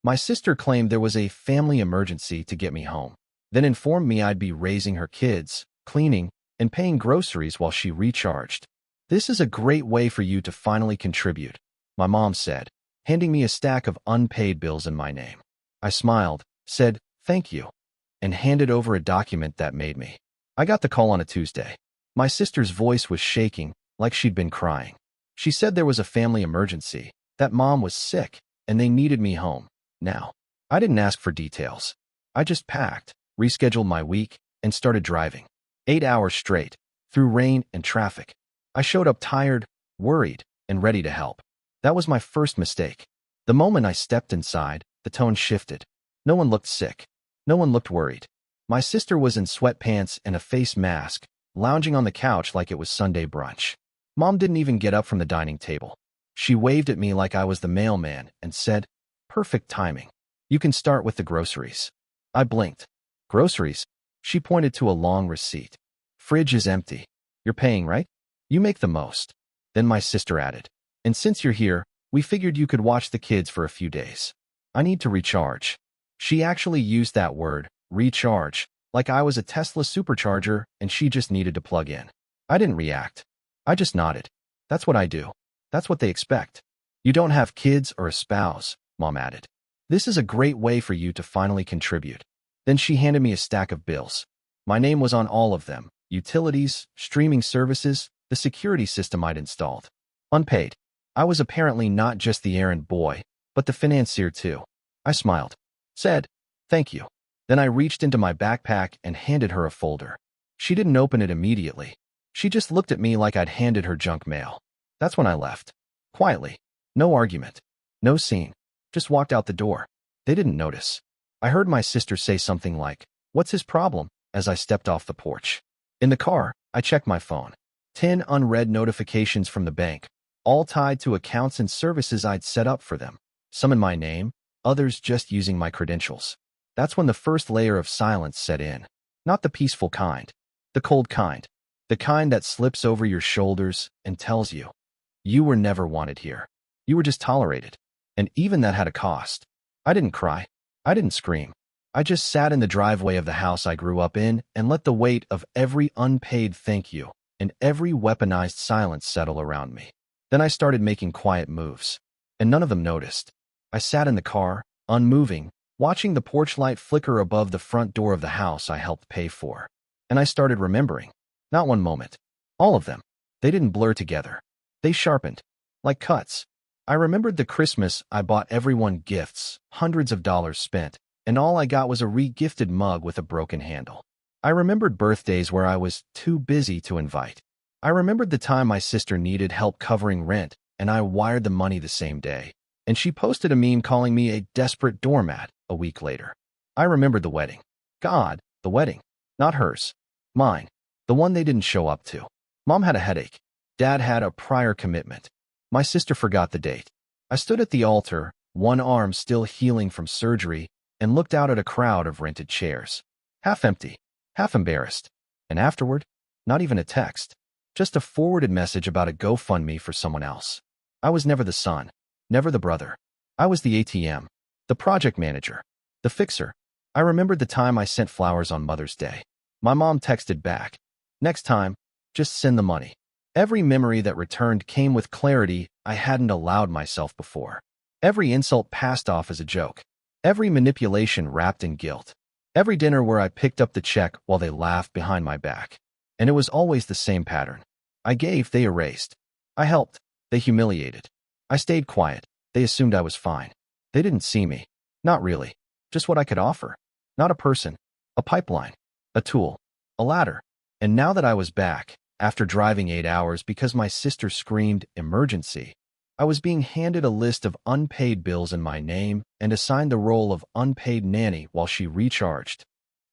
My sister claimed there was a family emergency to get me home, then informed me I'd be raising her kids, cleaning, and paying groceries while she recharged. "This is a great way for you to finally contribute," my mom said, handing me a stack of unpaid bills in my name. I smiled, said, "Thank you," and handed over a document that made me. I got the call on a Tuesday. My sister's voice was shaking, like she'd been crying. She said there was a family emergency, that mom was sick, and they needed me home, now. I didn't ask for details. I just packed, rescheduled my week, and started driving. 8 hours straight, through rain and traffic. I showed up tired, worried, and ready to help. That was my first mistake. The moment I stepped inside, the tone shifted. No one looked sick. No one looked worried. My sister was in sweatpants and a face mask, lounging on the couch like it was Sunday brunch. Mom didn't even get up from the dining table. She waved at me like I was the mailman and said, "Perfect timing. You can start with the groceries." I blinked. "Groceries?" She pointed to a long receipt. "Fridge is empty. You're paying, right? You make the most." Then my sister added, "And since you're here, we figured you could watch the kids for a few days. I need to recharge." She actually used that word, recharge, like I was a Tesla supercharger and she just needed to plug in. I didn't react. I just nodded. "That's what I do. That's what they expect." "You don't have kids or a spouse," Mom added. "This is a great way for you to finally contribute." Then she handed me a stack of bills. My name was on all of them: utilities, streaming services, the security system I'd installed. Unpaid. I was apparently not just the errand boy, but the financier too. I smiled, said, "Thank you." Then I reached into my backpack and handed her a folder. She didn't open it immediately. She just looked at me like I'd handed her junk mail. That's when I left. Quietly. No argument. No scene. Just walked out the door. They didn't notice. I heard my sister say something like, "What's his problem?" as I stepped off the porch. In the car, I checked my phone. 10 unread notifications from the bank, all tied to accounts and services I'd set up for them. Some in my name, others just using my credentials. That's when the first layer of silence set in. Not the peaceful kind. The cold kind. The kind that slips over your shoulders and tells you, you were never wanted here. You were just tolerated. And even that had a cost. I didn't cry. I didn't scream. I just sat in the driveway of the house I grew up in and let the weight of every unpaid thank you and every weaponized silence settle around me. Then I started making quiet moves, and none of them noticed. I sat in the car, unmoving, watching the porch light flicker above the front door of the house I helped pay for. And I started remembering. Not one moment. All of them. They didn't blur together. They sharpened. Like cuts. I remembered the Christmas I bought everyone gifts, hundreds of dollars spent, and all I got was a re-gifted mug with a broken handle. I remembered birthdays where I was too busy to invite. I remembered the time my sister needed help covering rent, and I wired the money the same day. And she posted a meme calling me a desperate doormat a week later. I remembered the wedding. God, the wedding. Not hers. Mine. The one they didn't show up to. Mom had a headache. Dad had a prior commitment. My sister forgot the date. I stood at the altar, one arm still healing from surgery, and looked out at a crowd of rented chairs. Half empty, half embarrassed. And afterward, not even a text. Just a forwarded message about a GoFundMe for someone else. I was never the son, never the brother. I was the ATM, the project manager, the fixer. I remembered the time I sent flowers on Mother's Day. My mom texted back, "Next time, just send the money." Every memory that returned came with clarity I hadn't allowed myself before. Every insult passed off as a joke. Every manipulation wrapped in guilt. Every dinner where I picked up the check while they laughed behind my back. And it was always the same pattern. I gave, they erased. I helped, they humiliated. I stayed quiet, they assumed I was fine. They didn't see me. Not really. Just what I could offer. Not a person. A pipeline. A tool. A ladder. And now that I was back, after driving 8 hours because my sister screamed emergency, I was being handed a list of unpaid bills in my name and assigned the role of unpaid nanny while she recharged.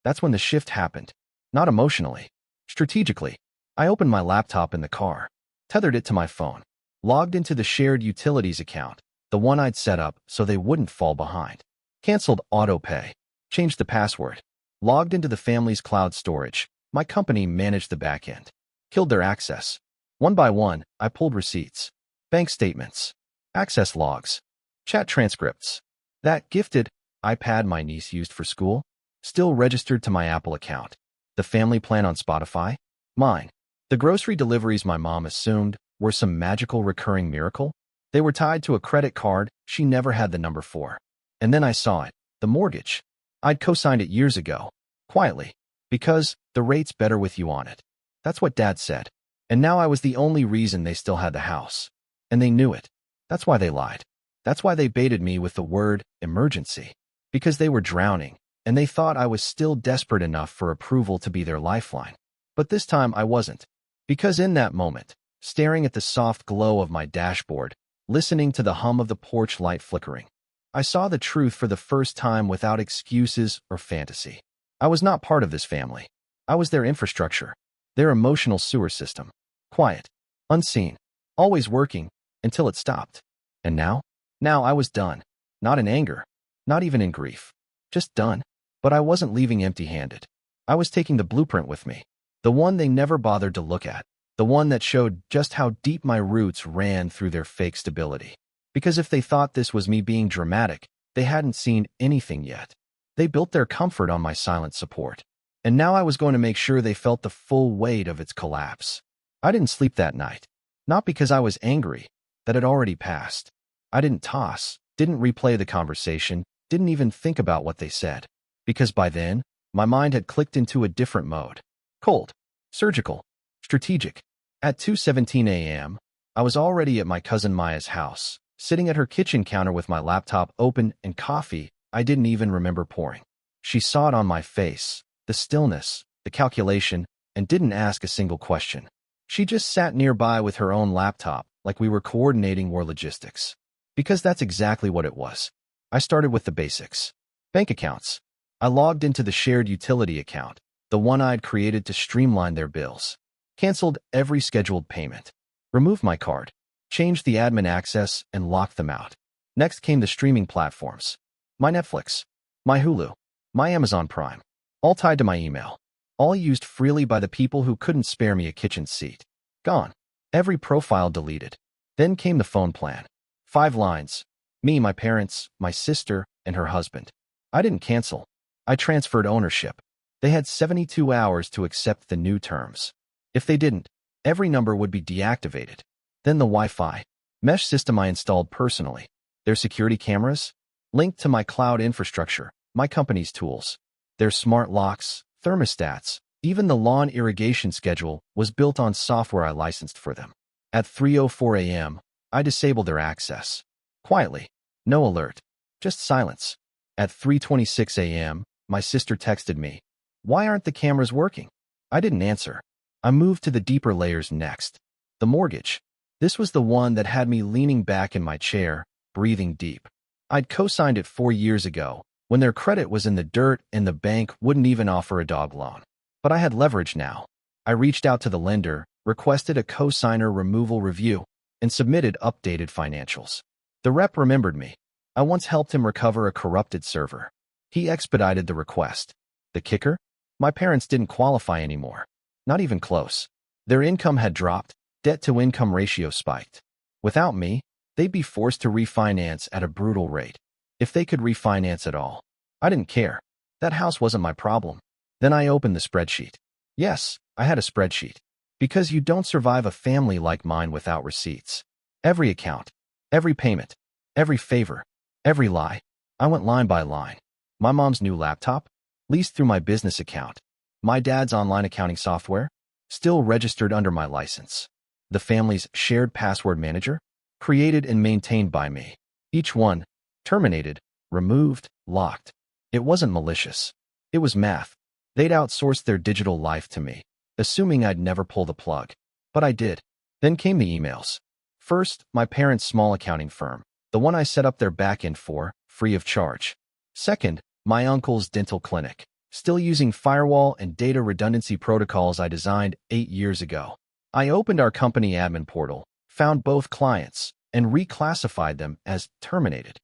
That's when the shift happened. Not emotionally. Strategically. I opened my laptop in the car, tethered it to my phone, logged into the shared utilities account, the one I'd set up so they wouldn't fall behind. Canceled autopay. Changed the password. Logged into the family's cloud storage. My company managed the backend. Killed their access. One by one, I pulled receipts, bank statements, access logs, chat transcripts, That gifted iPad my niece used for school, still registered to my Apple account. The family plan on Spotify, mine. The grocery deliveries my mom assumed were some magical recurring miracle. They were tied to a credit card she never had the number for. And then I saw it, the mortgage. I'd co-signed it years ago, quietly, because the rate's better with you on it. That's what Dad said. And now I was the only reason they still had the house. And they knew it. That's why they lied. That's why they baited me with the word emergency. Because they were drowning, and they thought I was still desperate enough for approval to be their lifeline. But this time I wasn't. Because in that moment, staring at the soft glow of my dashboard, listening to the hum of the porch light flickering, I saw the truth for the first time without excuses or fantasy. I was not part of this family. I was their infrastructure, their emotional sewer system. Quiet, unseen, always working, until it stopped. And now? Now I was done. Not in anger, not even in grief. Just done. But I wasn't leaving empty-handed. I was taking the blueprint with me. The one they never bothered to look at. The one that showed just how deep my roots ran through their fake stability. Because if they thought this was me being dramatic, they hadn't seen anything yet. They built their comfort on my silent support. And now I was going to make sure they felt the full weight of its collapse. I didn't sleep that night. Not because I was angry. That had already passed. I didn't toss, didn't replay the conversation, didn't even think about what they said. Because by then, my mind had clicked into a different mode. Cold, surgical, strategic. At 2:17 a.m., I was already at my cousin Maya's house, sitting at her kitchen counter with my laptop open and coffee I didn't even remember pouring. She saw it on my face, the stillness, the calculation, and didn't ask a single question. She just sat nearby with her own laptop, like we were coordinating war logistics. Because that's exactly what it was. I started with the basics. Bank accounts. I logged into the shared utility account, the one I'd created to streamline their bills. Canceled every scheduled payment. Removed my card. Changed the admin access and locked them out. Next came the streaming platforms. My Netflix. My Hulu. My Amazon Prime. All tied to my email. All used freely by the people who couldn't spare me a kitchen seat. Gone. Every profile deleted. Then came the phone plan. 5 lines. Me, my parents, my sister, and her husband. I didn't cancel. I transferred ownership. They had 72 hours to accept the new terms. If they didn't, every number would be deactivated. Then the Wi-Fi mesh system I installed personally. Their security cameras, linked to my cloud infrastructure, my company's tools. Their smart locks, thermostats, even the lawn irrigation schedule was built on software I licensed for them. At 3:04 a.m., I disabled their access. Quietly. No alert. Just silence. At 3:26 a.m., my sister texted me. Why aren't the cameras working? I didn't answer. I moved to the deeper layers next. The mortgage. This was the one that had me leaning back in my chair, breathing deep. I'd co-signed it 4 years ago, when their credit was in the dirt and the bank wouldn't even offer a dog loan. But I had leverage now. I reached out to the lender, requested a co-signer removal review, and submitted updated financials. The rep remembered me. I once helped him recover a corrupted server. He expedited the request. The kicker? My parents didn't qualify anymore. Not even close. Their income had dropped, debt-to-income ratio spiked. Without me, they'd be forced to refinance at a brutal rate. If they could refinance at all. I didn't care. That house wasn't my problem. Then I opened the spreadsheet. Yes, I had a spreadsheet. Because you don't survive a family like mine without receipts. Every account, every payment, every favor, every lie. I went line by line. My mom's new laptop, leased through my business account. My dad's online accounting software, still registered under my license. The family's shared password manager, created and maintained by me. Each one, terminated, removed, locked. It wasn't malicious. It was math. They'd outsourced their digital life to me, assuming I'd never pull the plug. But I did. Then came the emails. First, my parents' small accounting firm, the one I set up their backend for, free of charge. Second, my uncle's dental clinic, still using firewall and data redundancy protocols I designed 8 years ago. I opened our company admin portal, found both clients, and reclassified them as terminated.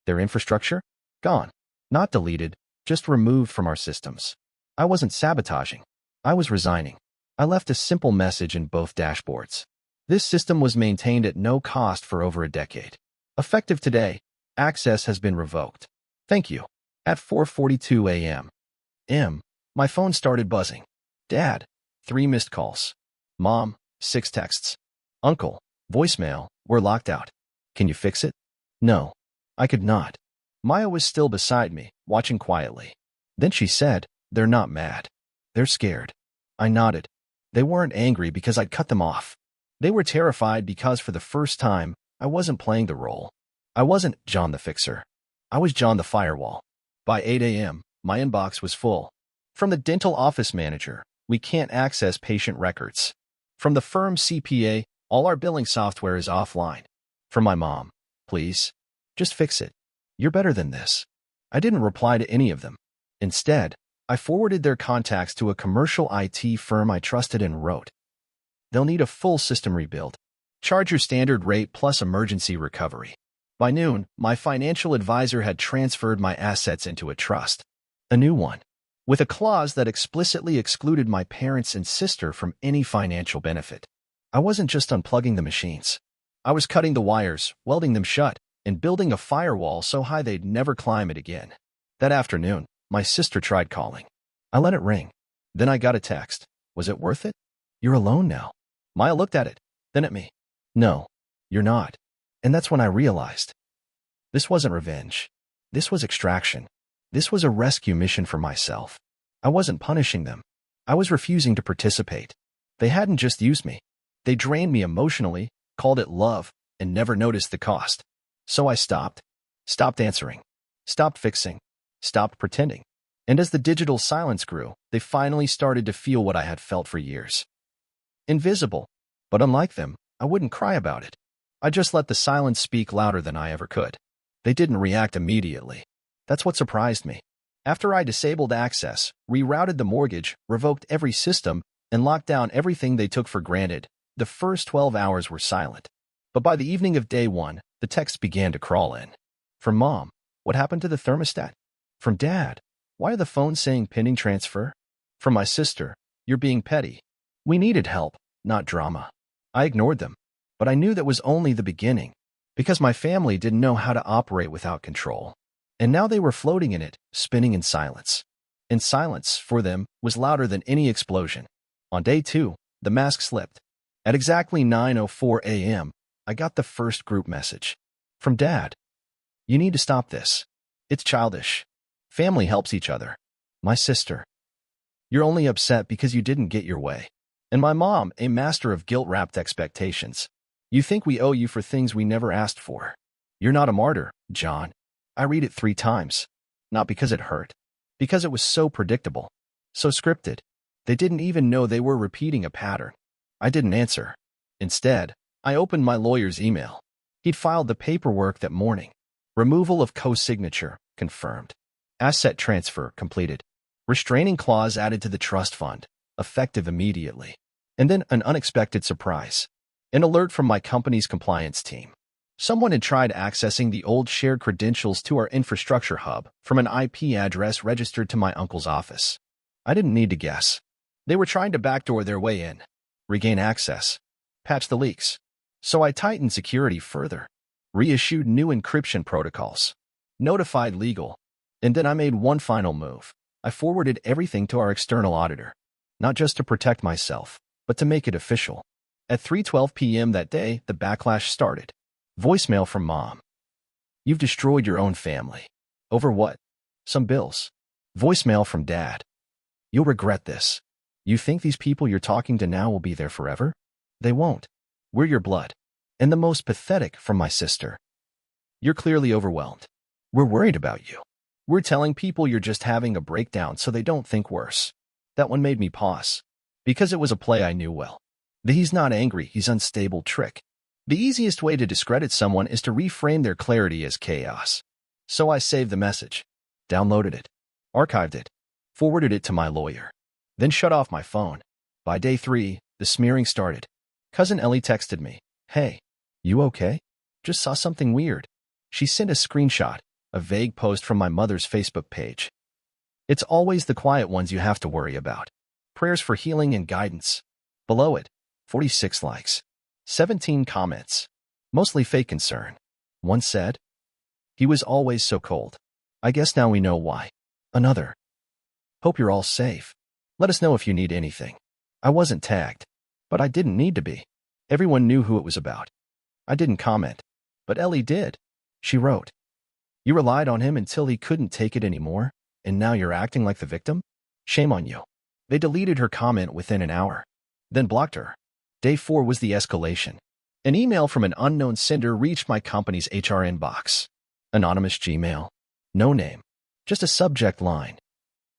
Their infrastructure? Gone. Not deleted, just removed from our systems. I wasn't sabotaging. I was resigning. I left a simple message in both dashboards. This system was maintained at no cost for over a decade. Effective today, Access has been revoked. Thank you. At 4:42 a.m. My phone started buzzing. Dad, 3 missed calls. Mom, 6 texts. Uncle, voicemail, we're locked out. Can you fix it? No, I could not. Maya was still beside me, watching quietly. Then she said, they're not mad. They're scared. I nodded. They weren't angry because I'd cut them off. They were terrified because for the first time, I wasn't playing the role. I wasn't John the Fixer. I was John the Firewall. By 8 a.m., my inbox was full. From the dental office manager, we can't access patient records. From the firm's CPA, all our billing software is offline. From my mom, please, just fix it. You're better than this. I didn't reply to any of them. Instead, I forwarded their contacts to a commercial IT firm I trusted and wrote, they'll need a full system rebuild. Charge your standard rate plus emergency recovery. By noon, my financial advisor had transferred my assets into a trust. A new one, with a clause that explicitly excluded my parents and sister from any financial benefit. I wasn't just unplugging the machines. I was cutting the wires, welding them shut, and building a firewall so high they'd never climb it again. That afternoon, my sister tried calling. I let it ring. Then I got a text. Was it worth it? You're alone now. Maya looked at it, then at me. No, you're not. And that's when I realized. This wasn't revenge. This was extraction. This was a rescue mission for myself. I wasn't punishing them. I was refusing to participate. They hadn't just used me. They drained me emotionally, called it love, and never noticed the cost. So I stopped. Stopped answering. Stopped fixing. Stopped pretending. And as the digital silence grew, they finally started to feel what I had felt for years. Invisible. But unlike them, I wouldn't cry about it. I just let the silence speak louder than I ever could. They didn't react immediately. That's what surprised me. After I disabled access, rerouted the mortgage, revoked every system, and locked down everything they took for granted, the first 12 hours were silent. But by the evening of day 1, the texts began to crawl in. From Mom, what happened to the thermostat? From Dad, why are the phones saying pending transfer? From my sister, you're being petty. We needed help, not drama. I ignored them, but I knew that was only the beginning, because my family didn't know how to operate without control. And now they were floating in it, spinning in silence. And silence, for them, was louder than any explosion. On day 2, the mask slipped. At exactly 9:04 a.m., I got the first group message. From Dad. You need to stop this. It's childish. Family helps each other. My sister. You're only upset because you didn't get your way. And my mom, a master of guilt-wrapped expectations. You think we owe you for things we never asked for. You're not a martyr, John. I read it 3 times. Not because it hurt. Because it was so predictable. So scripted. They didn't even know they were repeating a pattern. I didn't answer. Instead, I opened my lawyer's email. He'd filed the paperwork that morning. Removal of co-signature, confirmed. Asset transfer, completed. Restraining clause added to the trust fund, effective immediately. And then an unexpected surprise. An alert from my company's compliance team. Someone had tried accessing the old shared credentials to our infrastructure hub from an IP address registered to my uncle's office. I didn't need to guess. They were trying to backdoor their way in, regain access, patch the leaks. So I tightened security further, reissued new encryption protocols, notified legal, and then I made one final move. I forwarded everything to our external auditor, not just to protect myself, but to make it official. At 3:12 p.m. that day, the backlash started. Voicemail from Mom. You've destroyed your own family. Over what? Some bills. Voicemail from Dad. You'll regret this. You think these people you're talking to now will be there forever? They won't. We're your blood. And the most pathetic from my sister. You're clearly overwhelmed. We're worried about you. We're telling people you're just having a breakdown so they don't think worse. That one made me pause. Because it was a play I knew well. The he's not angry, he's unstable trick. The easiest way to discredit someone is to reframe their clarity as chaos. So I saved the message, downloaded it, archived it, forwarded it to my lawyer, then shut off my phone. By day 3, the smearing started. Cousin Ellie texted me, "Hey, you okay? Just saw something weird." She sent a screenshot, a vague post from my mother's Facebook page. It's always the quiet ones you have to worry about. Prayers for healing and guidance. Below it, 46 likes. 17 comments. Mostly fake concern. One said, He was always so cold. I guess now we know why. Another. Hope you're all safe. Let us know if you need anything. I wasn't tagged, but I didn't need to be. Everyone knew who it was about. I didn't comment, but Ellie did. She wrote, "You relied on him until he couldn't take it anymore, and now you're acting like the victim? Shame on you." They deleted her comment within an hour, then blocked her. Day 4 was the escalation. An email from an unknown sender reached my company's HR inbox. Anonymous Gmail. No name. Just a subject line.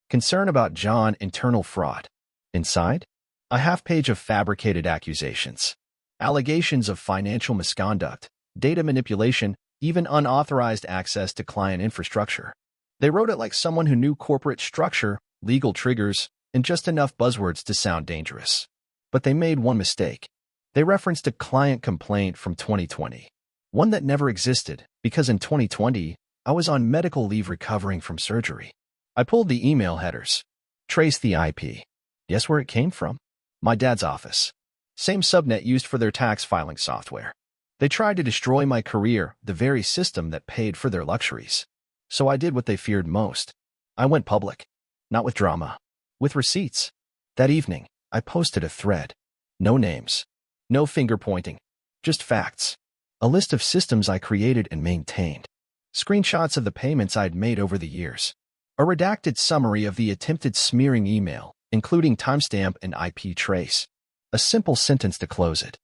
Concern about John internal fraud. Inside, a half-page of fabricated accusations. Allegations of financial misconduct, data manipulation, even unauthorized access to client infrastructure. They wrote it like someone who knew corporate structure, legal triggers, and just enough buzzwords to sound dangerous. But they made one mistake. They referenced a client complaint from 2020. One that never existed, because in 2020, I was on medical leave recovering from surgery. I pulled the email headers. Traced the IP. Guess where it came from? My dad's office. Same subnet used for their tax filing software. They tried to destroy my career, the very system that paid for their luxuries. So I did what they feared most. I went public. Not with drama. With receipts. That evening, I posted a thread. No names. No finger-pointing. Just facts. A list of systems I created and maintained. Screenshots of the payments I'd made over the years. A redacted summary of the attempted smearing email, including timestamp and IP trace. A simple sentence to close it.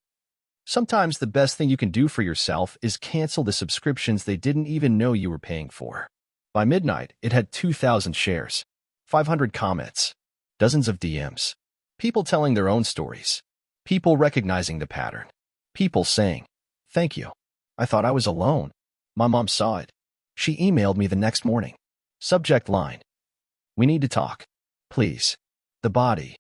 Sometimes the best thing you can do for yourself is cancel the subscriptions they didn't even know you were paying for. By midnight, it had 2,000 shares, 500 comments, dozens of DMs. People telling their own stories. People recognizing the pattern. People saying, "Thank you. I thought I was alone." My mom saw it. She emailed me the next morning. Subject line. "We need to talk. Please. The body.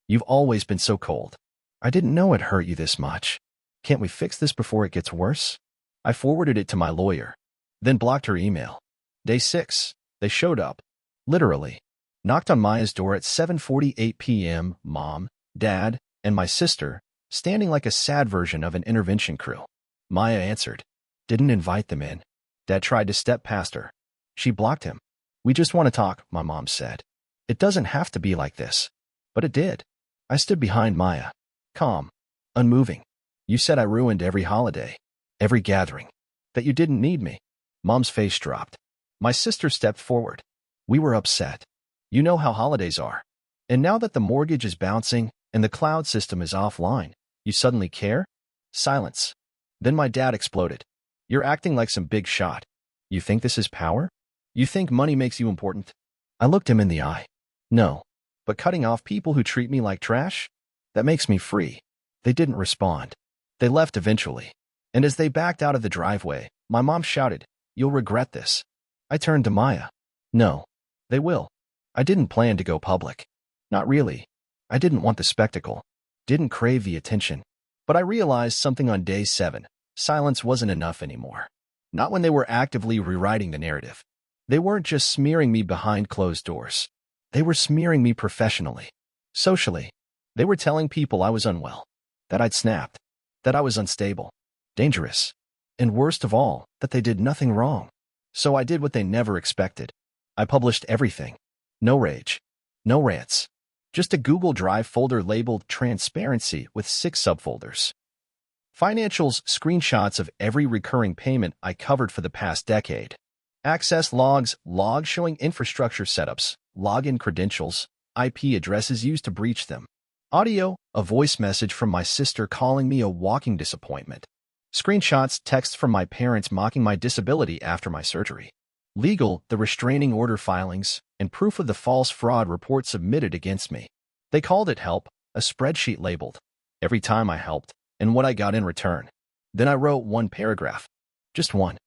You've always been so cold. I didn't know it hurt you this much. Can't we fix this before it gets worse?" I forwarded it to my lawyer, then blocked her email. Day 6, they showed up. Literally. Knocked on Maya's door at 7:48 p.m., Mom, Dad, and my sister, standing like a sad version of an intervention crew. Maya answered. Didn't invite them in. Dad tried to step past her. She blocked him. "We just want to talk," my mom said. "It doesn't have to be like this." But it did. I stood behind Maya. Calm. Unmoving. "You said I ruined every holiday. Every gathering. That you didn't need me." Mom's face dropped. My sister stepped forward. "We were upset. You know how holidays are. And now that the mortgage is bouncing and the cloud system is offline, you suddenly care?" Silence. Then my dad exploded. "You're acting like some big shot. You think this is power? You think money makes you important?" I looked him in the eye. "No. But cutting off people who treat me like trash? That makes me free." They didn't respond. They left eventually. And as they backed out of the driveway, my mom shouted, "You'll regret this." I turned to Maya. "No. They will." I didn't plan to go public. Not really. I didn't want the spectacle. Didn't crave the attention. But I realized something on day 7. Silence wasn't enough anymore. Not when they were actively rewriting the narrative. They weren't just smearing me behind closed doors. They were smearing me professionally. Socially. They were telling people I was unwell. That I'd snapped. That I was unstable. Dangerous. And worst of all, that they did nothing wrong. So I did what they never expected. I published everything. No rage. No rants. Just a Google Drive folder labeled Transparency with 6 subfolders. Financials, screenshots of every recurring payment I covered for the past decade. Access logs, logs showing infrastructure setups, login credentials, IP addresses used to breach them. Audio, a voice message from my sister calling me a walking disappointment. Screenshots, texts from my parents mocking my disability after my surgery. Legal, the restraining order filings, and proof of the false fraud report submitted against me. They called it help, a spreadsheet labeled. Every time I helped, and what I got in return. Then I wrote one paragraph. Just one.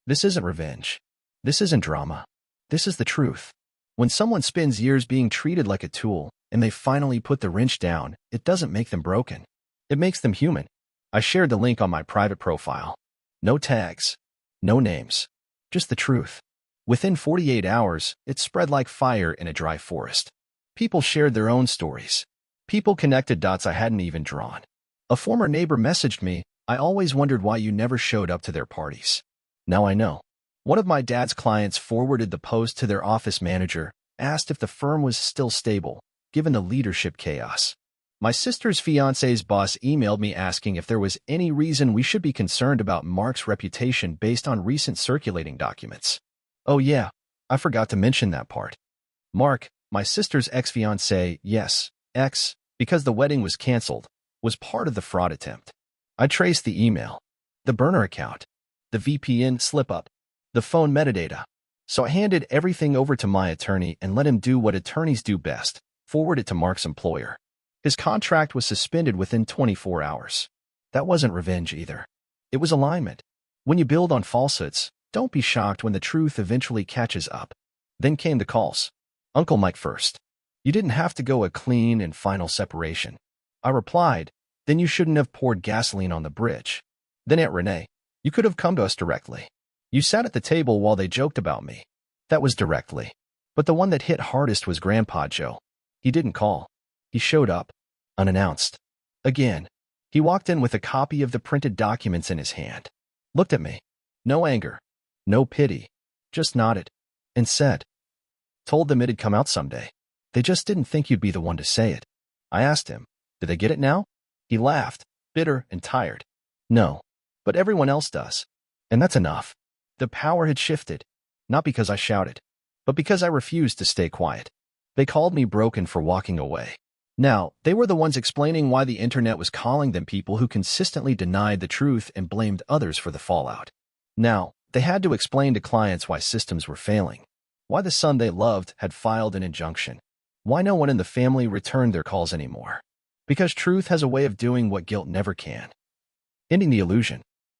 This isn't revenge. This isn't drama. This is the truth. When someone spends years being treated like a tool, and they finally put the wrench down, it doesn't make them broken. It makes them human. I shared the link on my private profile. No tags. No names. Just the truth. Within 48 hours, it spread like fire in a dry forest. People shared their own stories. People connected dots I hadn't even drawn. A former neighbor messaged me, "I always wondered why you never showed up to their parties. Now I know." One of my dad's clients forwarded the post to their office manager, asked if the firm was still stable, given the leadership chaos. My sister's fiance's boss emailed me asking if there was any reason we should be concerned about Mark's reputation based on recent circulating documents. Oh yeah, I forgot to mention that part. Mark, my sister's ex-fiancé, yes, ex, because the wedding was canceled, was part of the fraud attempt. I traced the email, the burner account, the VPN slip-up, the phone metadata. So I handed everything over to my attorney and let him do what attorneys do best, forward it to Mark's employer. His contract was suspended within 24 hours. That wasn't revenge either. It was alignment. When you build on falsehoods, don't be shocked when the truth eventually catches up. Then came the calls. Uncle Mike first. You didn't have to go a clean and final separation. I replied, then you shouldn't have poured gasoline on the bridge. Then Aunt Renee, you could have come to us directly. You sat at the table while they joked about me. That was directly. But the one that hit hardest was Grandpa Joe. He didn't call. He showed up, unannounced. Again, he walked in with a copy of the printed documents in his hand. Looked at me. No anger. No pity. Just nodded. And said, told them it'd come out someday. They just didn't think you'd be the one to say it. I asked him, do they get it now? He laughed, bitter and tired. No, but everyone else does. And that's enough. The power had shifted, not because I shouted, but because I refused to stay quiet. They called me broken for walking away. Now, they were the ones explaining why the internet was calling them people who consistently denied the truth and blamed others for the fallout. Now, they had to explain to clients why systems were failing, why the son they loved had filed an injunction, why no one in the family returned their calls anymore. Because truth has a way of doing what guilt never can. Ending the illusion.